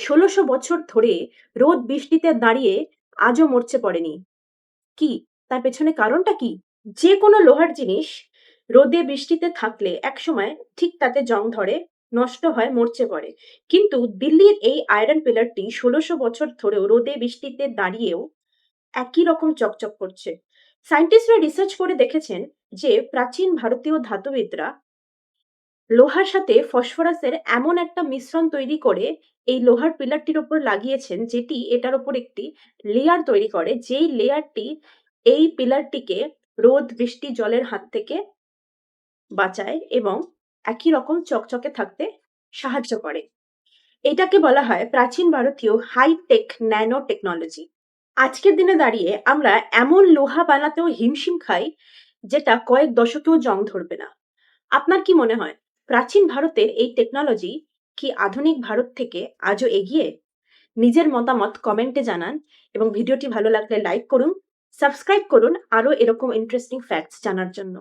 ১৬০০ বছর ধরে রোদ বৃষ্টিতে দাঁড়িয়ে আজও মরচে পড়েনি। কি? তার পেছনে কারণটা কি? যেকোনো লোহার জিনিস রোদে বৃষ্টিতে থাকলে একসময় ঠিক তাতে জং ধরে, নষ্ট হয়, মরচে পড়ে। কিন্তু দিল্লির এই আয়রন পিলারটি ১৬০০ বছর ধরেও রোদে বৃষ্টিতে দাঁড়িয়েও একই রকম চকচক করছে। সায়েন্টিস্টরা রিসার্চ করে দেখেছেন যে প্রাচীন ভারতীয় ধাতুবিদরা লোহার সাথে ফসফরাসের এমন একটা মিশ্রণ তৈরি করে এই লোহার পিলারটির উপর লাগিয়েছেন, যেটি এটার উপর একটি লেয়ার তৈরি করে, যেই লেয়ারটি এই পিলারটিকে রোদ বৃষ্টি জলের হাত থেকে বাঁচায় এবং একই রকম চকচকে থাকতে সাহায্য করে। এটাকে বলা হয় প্রাচীন ভারতীয় হাইটেক ন্যানো টেকনোলজি। আজকের দিনে দাঁড়িয়ে আমরা এমন লোহা বানাতেও হিমশিম খাই, যেটা কয়েক দশকেও জং ধরবে না। আপনার কি মনে হয় প্রাচীন ভারতের এই টেকনোলজি কি আধুনিক ভারত থেকে আজও এগিয়ে? নিজের মতামত কমেন্টে জানান এবং ভিডিওটি ভালো লাগলে লাইক করুন, সাবস্ক্রাইব করুন আরো এরকম ইন্টারেস্টিং ফ্যাক্টস জানার জন্য।